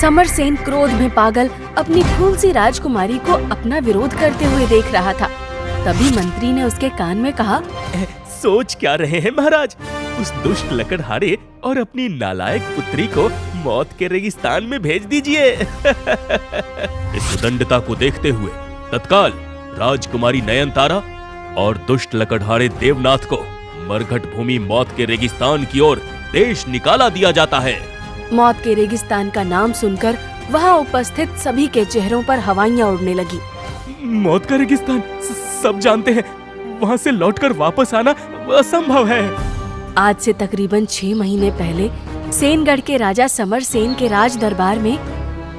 समरसेन क्रोध में पागल अपनी फूल सी राजकुमारी को अपना विरोध करते हुए देख रहा था। तभी मंत्री ने उसके कान में कहा, सोच क्या रहे हैं महाराज? उस दुष्ट लकड़हारे और अपनी नालायक पुत्री को मौत के रेगिस्तान में भेज दीजिए। इस उदंडता को देखते हुए तत्काल राजकुमारी नयनतारा और दुष्ट लकड़हारे देवनाथ को मरघट भूमि मौत के रेगिस्तान की ओर देश निकाला दिया जाता है। मौत के रेगिस्तान का नाम सुनकर वहाँ उपस्थित सभी के चेहरों पर हवाइयाँ उड़ने लगी। मौत का रेगिस्तान सब जानते हैं, वहाँ से लौटकर वापस आना असंभव है। आज से तकरीबन 6 महीने पहले सेनगढ़ के राजा समरसेन के राज दरबार में।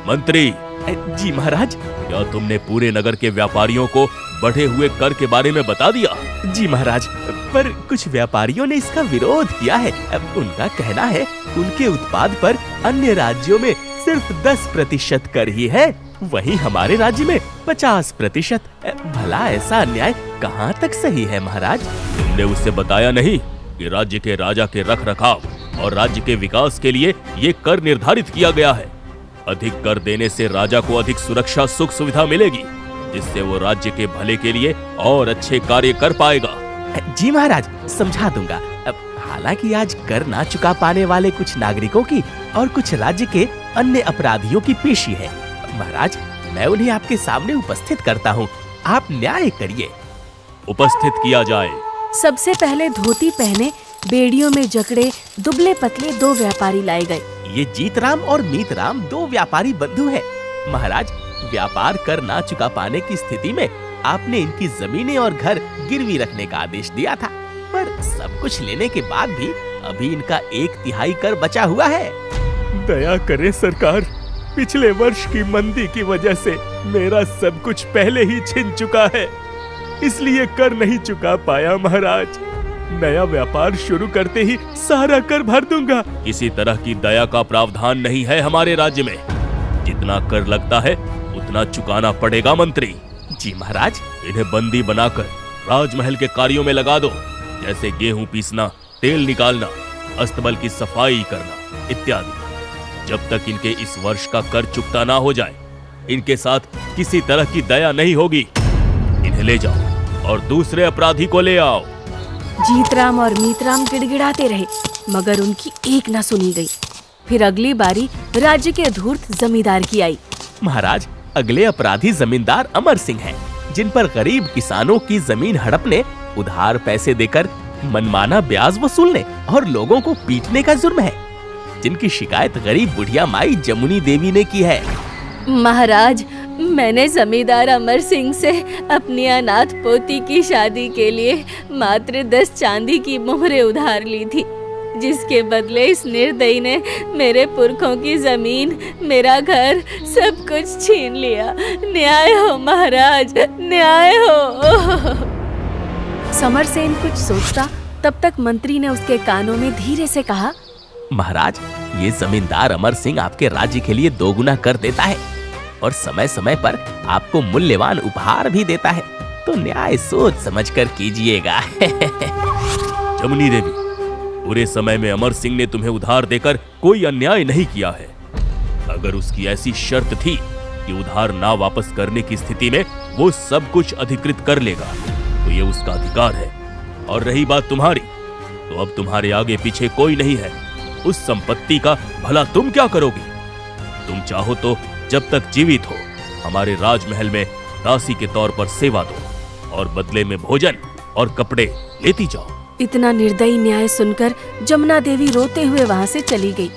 मंत्री जी महाराज, क्या तुमने पूरे नगर के व्यापारियों को बढ़े हुए कर के बारे में बता दिया? जी महाराज, पर कुछ व्यापारियों ने इसका विरोध किया है। उनका कहना है उनके उत्पाद पर अन्य राज्यों में सिर्फ 10% कर ही है, वहीं हमारे राज्य में 50%। भला ऐसा अन्याय कहाँ तक सही है महाराज? तुमने उससे बताया नहीं कि राज्य के राजा के रख रखाव और राज्य के विकास के लिए ये कर निर्धारित किया गया है। अधिक कर देने से राजा को अधिक सुरक्षा सुख सुविधा मिलेगी, जिससे वो राज्य के भले के लिए और अच्छे कार्य कर पाएगा। जी महाराज, समझा दूंगा। हालांकि आज कर ना चुका पाने वाले कुछ नागरिकों की और कुछ राज्य के अन्य अपराधियों की पेशी है। महाराज, मैं उन्हें आपके सामने उपस्थित करता हूँ, आप न्याय करिए। उपस्थित किया जाए। सबसे पहले धोती पहने बेड़ियों में जकड़े दुबले पतले 2 व्यापारी लाए गए। ये जीतराम और मीतराम 2 व्यापारी बंधु हैं। महाराज, व्यापार कर ना चुका पाने की स्थिति में आपने इनकी जमीनें और घर गिरवी रखने का आदेश दिया था, पर सब कुछ लेने के बाद भी अभी इनका 1/3 कर बचा हुआ है। दया करें सरकार, पिछले वर्ष की मंदी की वजह से मेरा सब कुछ पहले ही छिन चुका है, इसलिए कर नहीं चुका पाया महाराज। नया व्यापार शुरू करते ही सारा कर भर दूंगा। किसी तरह की दया का प्रावधान नहीं है हमारे राज्य में। जितना कर लगता है उतना चुकाना पड़ेगा मंत्री। जी महाराज, इन्हें बंदी बनाकर राजमहल के कार्यों में लगा दो, जैसे गेहूं पीसना, तेल निकालना, अस्तबल की सफाई करना इत्यादि। जब तक इनके इस वर्ष का कर चुकता ना हो जाए, इनके साथ किसी तरह की दया नहीं होगी। इन्हें ले जाओ और दूसरे अपराधी को ले आओ। जीतराम और मीतराम गिड़गिड़ाते रहे, मगर उनकी एक न सुनी गई। फिर अगली बारी राज्य के धूर्त जमींदार की आई। महाराज, अगले अपराधी जमींदार अमर सिंह हैं, जिन पर गरीब किसानों की जमीन हड़पने, उधार पैसे देकर मनमाना ब्याज वसूलने और लोगों को पीटने का जुर्म है, जिनकी शिकायत गरीब बुढ़िया माई जमुनी देवी ने की है। महाराज, मैंने जमींदार अमर सिंह से अपनी अनाथ पोती की शादी के लिए मात्र 10 चांदी की मोहरें उधार ली थी, जिसके बदले इस निर्दयी ने मेरे पुरखों की जमीन, मेरा घर, सब कुछ छीन लिया। न्याय हो महाराज, न्याय हो। समरसेन कुछ सोचता, तब तक मंत्री ने उसके कानों में धीरे से कहा, महाराज, ये जमींदार अमर सिंह आपके राज्य के लिए 2 गुना कर देता है और समय समय पर आपको मूल्यवान उपहार भी देता है, तो न्याय सोच समझकर कीजिएगा। जमुनी देवी, पूरे समय में अमर सिंह ने तुम्हें उधार देकर कोई अन्याय नहीं किया है। अगर उसकी ऐसी शर्त थी कि उधार ना वापस करने की स्थिति में वो सब कुछ अधिकृत कर लेगा, तो ये उसका अधिकार है। और रही बात तुम्हारी, तो अब तुम्हारे आगे पीछे कोई नहीं है। उस संपत्ति का भला तुम क्या करोगी? तुम चाहो तो जब तक जीवित हो हमारे राजमहल में दासी के तौर पर सेवा दो और बदले में भोजन और कपड़े लेती जाओ। इतना निर्दयी न्याय सुनकर जमुना देवी रोते हुए वहाँ से चली गई।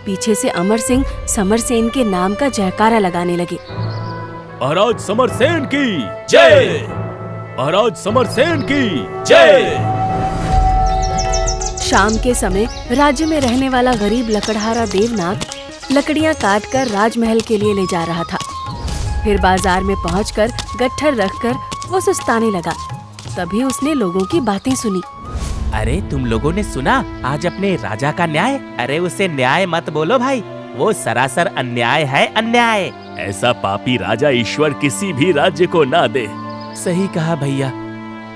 पीछे से अमर सिंह समरसेन के नाम का जयकारा लगाने लगे। महाराज समरसेन की जय! महाराज समरसेन की जय! शाम के समय राज्य में रहने वाला गरीब लकड़हारा देवनाथ लकड़ियां काटकर राजमहल के लिए ले जा रहा था। फिर बाजार में पहुंचकर गट्ठर रखकर वो सुस्ताने लगा। तभी उसने लोगों की बातें सुनी। अरे तुम लोगों ने सुना आज अपने राजा का न्याय? अरे उसे न्याय मत बोलो भाई, वो सरासर अन्याय है, अन्याय। ऐसा पापी राजा ईश्वर किसी भी राज्य को ना दे। सही कहा भैया,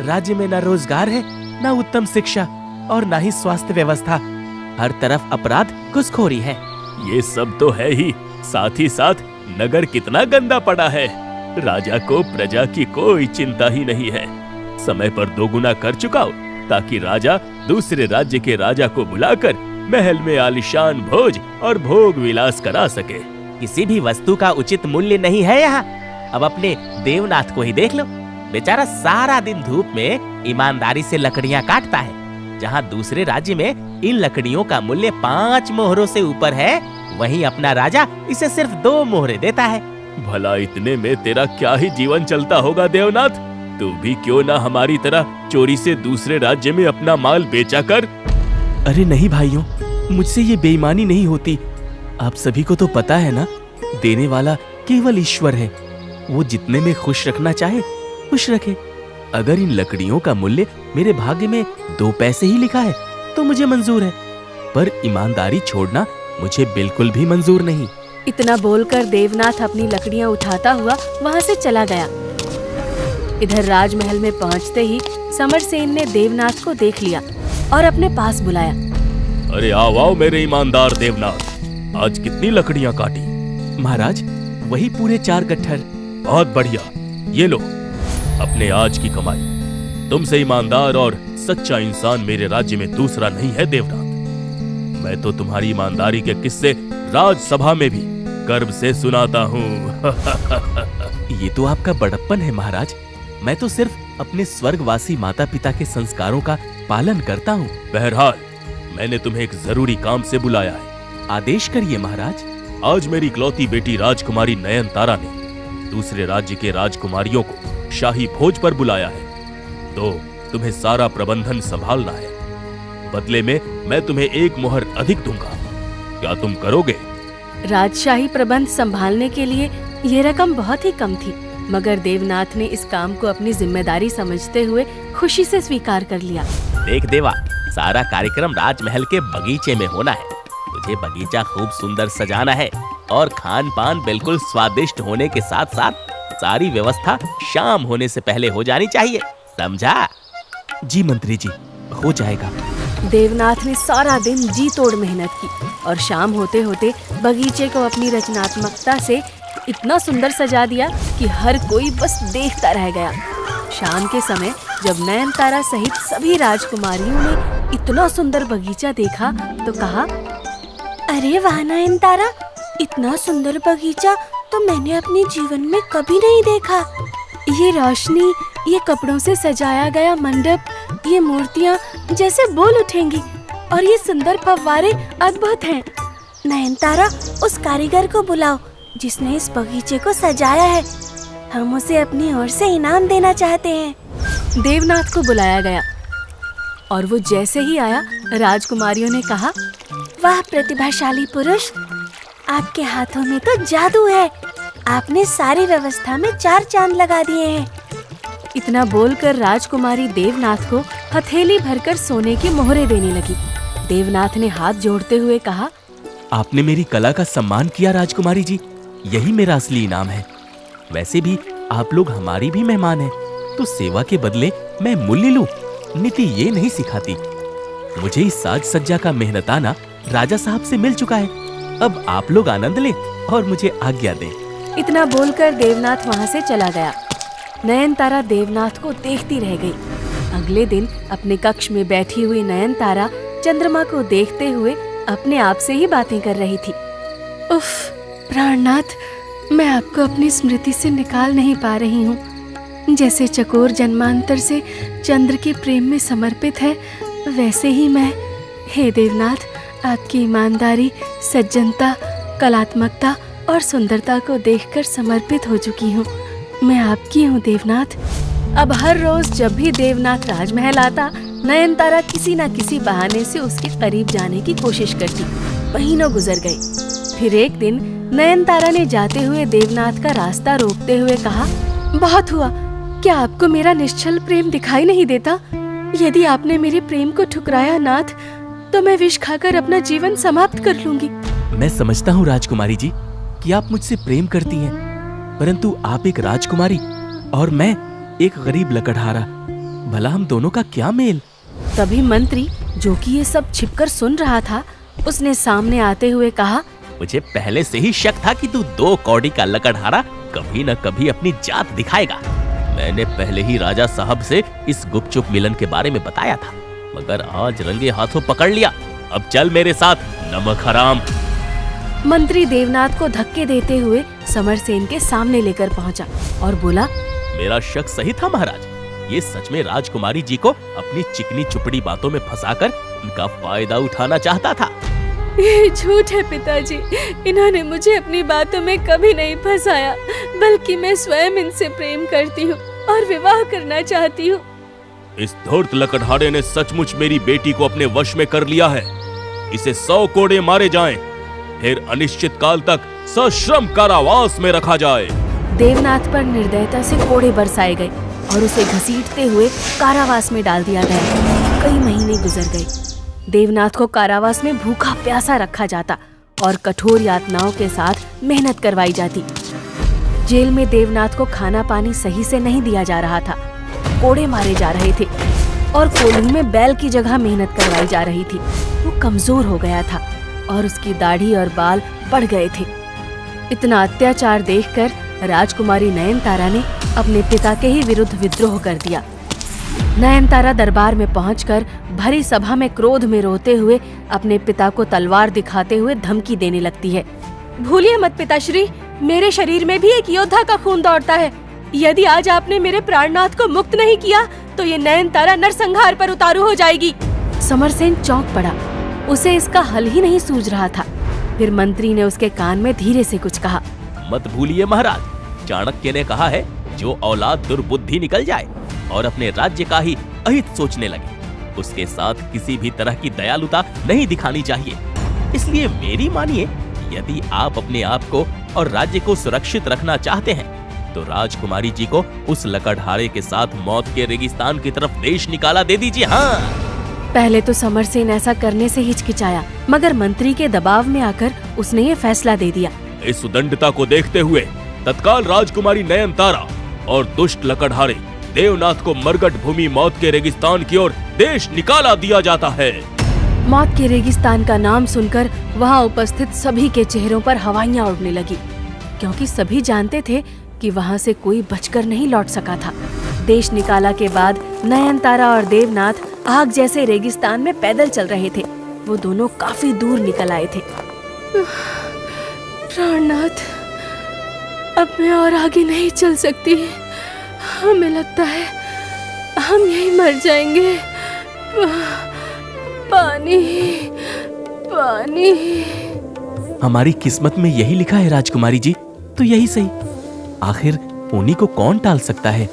राज्य में न रोजगार है, न उत्तम शिक्षा और न ही स्वास्थ्य व्यवस्था। हर तरफ अपराध, घुसखोरी है। ये सब तो है ही, साथ ही साथ नगर कितना गंदा पड़ा है। राजा को प्रजा की कोई चिंता ही नहीं है। समय पर 2 गुना कर चुकाओ ताकि राजा दूसरे राज्य के राजा को बुलाकर महल में आलीशान भोज और भोग विलास करा सके। किसी भी वस्तु का उचित मूल्य नहीं है यहाँ। अब अपने देवनाथ को ही देख लो, बेचारा सारा दिन धूप में ईमानदारी से लकड़ियाँ काटता है। जहाँ दूसरे राज्य में इन लकड़ियों का मूल्य 5 मोहरों से ऊपर है, वहीं अपना राजा इसे सिर्फ 2 मोहरे देता है। भला इतने में तेरा क्या ही जीवन चलता होगा देवनाथ। तू भी क्यों ना हमारी तरह चोरी से दूसरे राज्य में अपना माल बेचा कर। अरे नहीं भाइयों, मुझसे ये बेईमानी नहीं होती। आप सभी को तो पता है ना, देने वाला केवल ईश्वर है। वो जितने में खुश रखना चाहे खुश रखे। अगर इन लकड़ियों का मूल्य मेरे भाग्य में 2 पैसे ही लिखा है तो मुझे मंजूर है, पर ईमानदारी छोड़ना मुझे बिल्कुल भी मंजूर नहीं। इतना बोलकर देवनाथ अपनी लकड़ियां उठाता हुआ वहां से चला गया। इधर राजमहल में पहुंचते ही समरसेन ने देवनाथ को देख लिया और अपने पास बुलाया। अरे आओ आओ मेरे ईमानदार देवनाथ, आज कितनी लकड़ियां काटी? महाराज, वही पूरे 4 गट्ठर। बहुत बढ़िया, ये लो अपने आज की कमाई। तुमसे ईमानदार और सच्चा इंसान मेरे राज्य में दूसरा नहीं है देवनाथ। मैं तो तुम्हारी ईमानदारी के किस्से राजसभा में भी गर्व से सुनाता हूँ। ये तो आपका बड़प्पन है महाराज। मैं तो सिर्फ अपने स्वर्गवासी माता पिता के संस्कारों का पालन करता हूँ। बहरहाल मैंने तुम्हें एक जरूरी काम से बुलाया है। आदेश करिए महाराज। आज मेरी इकलौती बेटी राजकुमारी नयनतारा ने दूसरे राज्य के राजकुमारियों को शाही भोज पर बुलाया है, तो तुम्हें सारा प्रबंधन संभालना है। बदले में मैं तुम्हें 1 मोहर अधिक दूंगा। क्या तुम करोगे? राजशाही प्रबंध संभालने के लिए ये रकम बहुत ही कम थी, मगर देवनाथ ने इस काम को अपनी जिम्मेदारी समझते हुए खुशी से स्वीकार कर लिया। देख देवा, सारा कार्यक्रम राजमहल के बगीचे में होना है। तुझे बगीचा खूब सुंदर सजाना है और खान पान बिल्कुल स्वादिष्ट होने के साथ साथ सारी व्यवस्था शाम होने से पहले हो जानी चाहिए, समझा? जी मंत्री जी, हो जाएगा। देवनाथ ने सारा दिन जी तोड़ मेहनत की और शाम होते होते बगीचे को अपनी रचनात्मकता से इतना सुंदर सजा दिया कि हर कोई बस देखता रह गया। शाम के समय जब नयनतारा सहित सभी राजकुमारियों ने इतना सुंदर बगीचा देखा तो कहा, अरे वाह नयनतारा, इतना सुंदर बगीचा तो मैंने अपने जीवन में कभी नहीं देखा। ये रोशनी, ये कपड़ों से सजाया गया मंडप, ये मूर्तियाँ जैसे बोल उठेंगी और ये सुंदर फव्वारे अद्भुत हैं। नयनतारा, उस कारीगर को बुलाओ जिसने इस बगीचे को सजाया है। हम उसे अपनी ओर से इनाम देना चाहते हैं। देवनाथ को बुलाया गया और वो जैसे ही आया, राजकुमारियों ने कहा, वाह प्रतिभाशाली पुरुष, आपके हाथों में तो जादू है। आपने सारी व्यवस्था में 4 चांद लगा दिए हैं। इतना बोलकर राजकुमारी देवनाथ को हथेली भरकर सोने की मोहरे देने लगी। देवनाथ ने हाथ जोड़ते हुए कहा, आपने मेरी कला का सम्मान किया राजकुमारी जी, यही मेरा असली इनाम है। वैसे भी आप लोग हमारी भी मेहमान हैं, तो सेवा के बदले मैं मूल्य लूं, नीति ये नहीं सिखाती। मुझे इस साज सज्जा का मेहनताना राजा साहब से मिल चुका है। अब आप लोग आनंद लें और मुझे आज्ञा दें। इतना बोलकर देवनाथ वहाँ से चला गया। नयनतारा देवनाथ को देखती रह गई। अगले दिन अपने कक्ष में बैठी हुई नयनतारा चंद्रमा को देखते हुए अपने आप से ही बातें कर रही थी। उफ, प्राणनाथ, मैं आपको अपनी स्मृति से निकाल नहीं पा रही हूँ। जैसे चकोर जन्मांतर से चंद्र के प्रेम में समर्पित है, वैसे ही मैं, हे देवनाथ, आपकी ईमानदारी, सज्जनता, कलात्मकता और सुंदरता को देखकर समर्पित हो चुकी हूँ। मैं आपकी हूँ देवनाथ। अब हर रोज जब भी देवनाथ राजमहल आता, नयनतारा किसी न किसी बहाने से उसके करीब जाने की कोशिश करती। महीनों गुजर गए। फिर एक दिन नयनतारा ने जाते हुए देवनाथ का रास्ता रोकते हुए कहा, बहुत हुआ, क्या आपको मेरा निश्चल प्रेम दिखाई नहीं देता? यदि आपने मेरे प्रेम को ठुकराया नाथ, तो मैं विष खाकर अपना जीवन समाप्त कर लूंगी। मैं समझता हूँ राजकुमारी जी कि आप मुझसे प्रेम करती हैं, परंतु आप एक राजकुमारी और मैं एक गरीब लकड़हारा, भला हम दोनों का क्या मेल? तभी मंत्री, जो कि ये सब छिपकर सुन रहा था, उसने सामने आते हुए कहा, मुझे पहले से ही शक था कि तू 2 कौड़ी का लकड़हारा कभी न कभी अपनी जात दिखाएगा। मैंने पहले ही राजा साहब से इस गुपचुप मिलन के बारे में बताया था, मगर आज रंगे हाथों पकड़ लिया। अब चल मेरे साथ, नमक हराम। मंत्री देवनाथ को धक्के देते हुए समरसेन के सामने लेकर पहुंचा और बोला, मेरा शक सही था महाराज, ये सच में राजकुमारी जी को अपनी चिकनी चुपड़ी बातों में फंसाकर उनका फायदा उठाना चाहता था। ये झूठ है पिताजी, इन्होंने मुझे अपनी बातों में कभी नहीं फंसाया, बल्कि मैं स्वयं इनसे प्रेम करती हूँ और विवाह करना चाहती हूँ। इस धूर्त लकड़हारे ने सचमुच मेरी बेटी को अपने वश में कर लिया है। इसे 100 कोड़े मारे जाएं, फिर अनिश्चित काल तक सश्रम कारावास में रखा जाए। देवनाथ पर निर्दयता से कोड़े बरसाए गए और उसे घसीटते हुए कारावास में डाल दिया गया। कई महीने गुजर गए। देवनाथ को कारावास में भूखा प्यासा रखा जाता और कठोर यातनाओं के साथ मेहनत करवाई जाती। जेल में देवनाथ को खाना पानी सही से नहीं दिया जा रहा था, कोड़े मारे जा रहे थे और कोल्हू में बैल की जगह मेहनत करवाई जा रही थी। वो कमजोर हो गया था और उसकी दाढ़ी और बाल बढ़ गए थे। इतना अत्याचार देखकर राजकुमारी नयनतारा ने अपने पिता के ही विरुद्ध विद्रोह कर दिया। नयनतारा दरबार में पहुंचकर भरी सभा में क्रोध में रोते हुए अपने पिता को तलवार दिखाते हुए धमकी देने लगती है। भूलिए मत पिताश्री, मेरे शरीर में भी एक योद्धा का खून दौड़ता है। यदि आज आपने मेरे प्राणनाथ को मुक्त नहीं किया तो ये नयनतारा नरसंहार पर उतारू हो जाएगी। समरसेन चौंक पड़ा, उसे इसका हल ही नहीं सूझ रहा था। फिर मंत्री ने उसके कान में धीरे से कुछ कहा। मत भूलिए महाराज, चाणक्य ने कहा है, जो औलाद दुर्बुद्धि निकल जाए और अपने राज्य का ही अहित सोचने लगे, उसके साथ किसी भी तरह की दयालुता नहीं दिखानी चाहिए। इसलिए मेरी मानिए, यदि आप अपने आप को और राज्य को सुरक्षित रखना चाहते हैं तो राजकुमारी जी को उस लकड़हारे के साथ मौत के रेगिस्तान की तरफ देश निकाला दे दीजिए। हाँ। पहले तो समरसेन ऐसा करने से हिचकिचाया, मगर मंत्री के दबाव में आकर उसने ये फैसला दे दिया। इस उदंडता को देखते हुए तत्काल राजकुमारी नयनतारा और दुष्ट लकड़हारे देवनाथ को मरगट भूमि मौत के रेगिस्तान की ओर देश निकाला दिया जाता है। मौत के रेगिस्तान का नाम सुनकर वहाँ उपस्थित सभी के चेहरों पर हवाइयाँ उड़ने लगी, क्योंकि सभी जानते थे कि वहाँ से कोई बचकर नहीं लौट सका था। देश निकाला के बाद नयनतारा और देवनाथ आग जैसे रेगिस्तान में पैदल चल रहे थे। वो दोनों काफी दूर निकल आए थे। प्राणनाथ, अब मैं और आगे नहीं चल सकती, हमें लगता है हम यहीं मर जाएंगे। पानी, पानी। हमारी किस्मत में यही लिखा है राजकुमारी जी, तो यही सही। आखिर उन्हीं को कौन टाल सकता है।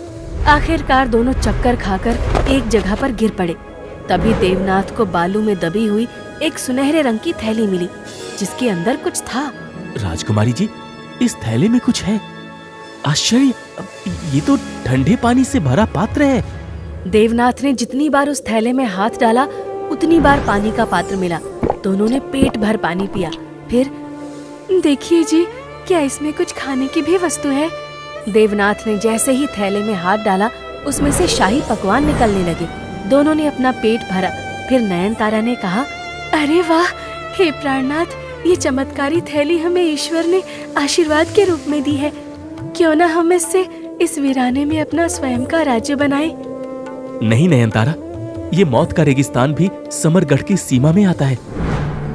आखिरकार दोनों चक्कर खाकर एक जगह पर गिर पड़े। तभी देवनाथ को बालू में दबी हुई एक सुनहरे रंग की थैली मिली, जिसके अंदर कुछ था। राजकुमारी जी, इस थैले में कुछ है। आश्चर्य, ये तो ठंडे पानी से भरा पात्र है। देवनाथ ने जितनी बार उस थैले में हाथ डाला उतनी बार पानी का पात्र मिला। दोनों ने पेट भर पानी पिया। फिर, देखिए जी, क्या इसमें कुछ खाने की भी वस्तु है? देवनाथ ने जैसे ही थैले में हाथ डाला, उसमें से शाही पकवान निकलने लगे। दोनों ने अपना पेट भरा। फिर नयनतारा ने कहा, अरे वाह, हे प्राणनाथ, ये चमत्कारी थैली हमें ईश्वर ने आशीर्वाद के रूप में दी है। क्यों ना हम इससे इस वीराने में अपना स्वयं का राज्य बनाएं? नहीं नयनतारा, ये मौत का रेगिस्तान भी समरगढ़ की सीमा में आता है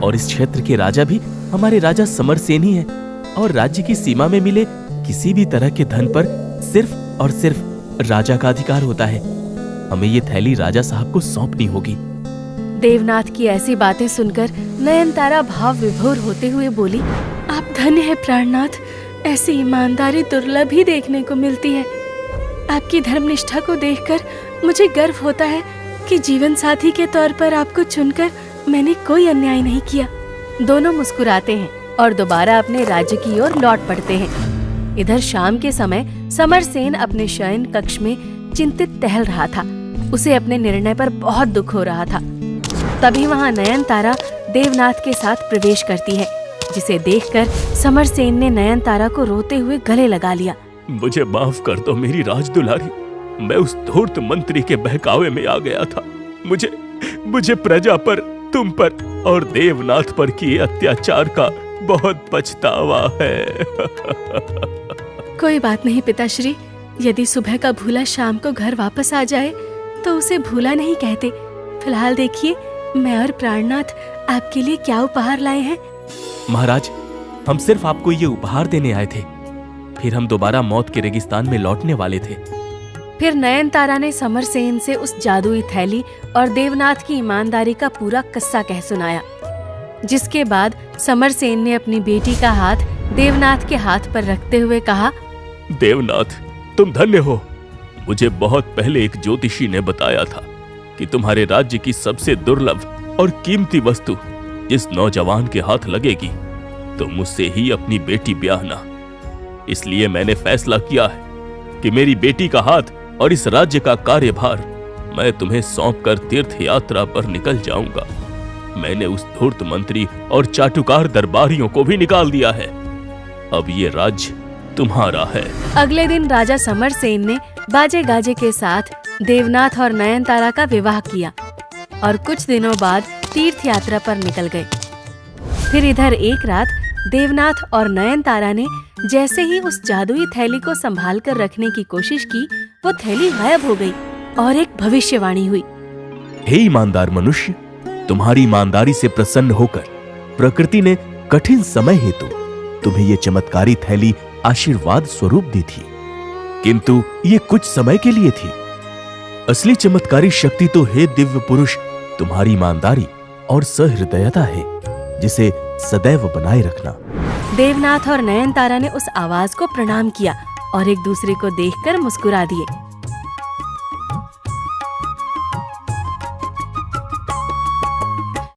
और इस क्षेत्र के राजा भी हमारे राजा समरसेन ही है। और राज्य की सीमा में मिले किसी भी तरह के धन पर सिर्फ और सिर्फ राजा का अधिकार होता है। हमें ये थैली राजा साहब को सौंपनी होगी। देवनाथ की ऐसी बातें सुनकर नयनतारा भाव विभोर होते हुए बोली, आप धन्य है प्राणनाथ, ऐसी ईमानदारी दुर्लभ ही देखने को मिलती है। आपकी धर्मनिष्ठा को देखकर मुझे गर्व होता है कि जीवन साथी के तौर पर आपको चुनकर मैंने कोई अन्याय नहीं किया। दोनों मुस्कुराते हैं और दोबारा अपने राज्य की ओर लौट पड़ते हैं। इधर शाम के समय समरसेन अपने शयन कक्ष में चिंतित टहल रहा था। उसे अपने निर्णय पर बहुत दुख हो रहा था। तभी वहाँ नयनतारा देवनाथ के साथ प्रवेश करती है, जिसे देखकर समरसेन ने नयनतारा को रोते हुए गले लगा लिया। मुझे माफ कर दो मेरी राजदुलारी, मैं उस धूर्त मंत्री के बहकावे में आ गया था। मुझे प्रजा पर, तुम पर और देवनाथ पर किए अत्याचार का बहुत पछतावा है। कोई बात नहीं पिताश्री, यदि सुबह का भूला शाम को घर वापस आ जाए तो उसे भूला नहीं कहते। फिलहाल देखिए मैं और प्राणनाथ आपके लिए क्या उपहार लाए हैं। महाराज, हम सिर्फ आपको ये उपहार देने आए थे, फिर हम दोबारा मौत के रेगिस्तान में लौटने वाले थे। फिर नयनतारा ने समरसेन से उस जादुई थैली और देवनाथ की ईमानदारी का पूरा किस्सा कह सुनाया, जिसके बाद समरसेन ने अपनी बेटी का हाथ देवनाथ के हाथ पर रखते हुए कहा, देवनाथ, तुम धन्य हो। मुझे बहुत पहले एक ज्योतिषी ने बताया था कि तुम्हारे राज्य की सबसे दुर्लभ और कीमती वस्तु जिस नौजवान के हाथ लगेगी तो मुझसे ही अपनी बेटी ब्याहना। इसलिए मैंने फैसला किया है कि मेरी बेटी का हाथ और इस राज्य का कार्यभार मैं तुम्हें सौंपकर तीर्थ यात्रा पर निकल जाऊंगा। मैंने उस धूर्त मंत्री और चाटुकार दरबारियों को भी निकाल दिया है। अब ये राज्य तुम्हारा है। अगले दिन राजा समरसेन ने बाजे गाजे के साथ देवनाथ और नयनतारा का विवाह किया और कुछ दिनों बाद तीर्थ यात्रा पर निकल गए। फिर इधर एक रात देवनाथ और नयनतारा ने जैसे ही उस जादुई थैली को संभाल कर रखने की कोशिश की, वो थैली गायब हो गई और एक भविष्यवाणी हुई। हे ईमानदार मनुष्य, तुम्हारी ईमानदारी से प्रसन्न होकर प्रकृति ने कठिन समय हेतु तुम्हें ये चमत्कारी थैली आशीर्वाद स्वरूप दी थी, किंतु ये कुछ समय के लिए थी। असली चमत्कारी शक्ति तो हे दिव्य पुरुष तुम्हारी ईमानदारी और सहृदयता है, जिसे सदैव बनाए रखना। देवनाथ और नयनतारा ने उस आवाज को प्रणाम किया और एक दूसरे को देखकर मुस्कुरा दिए।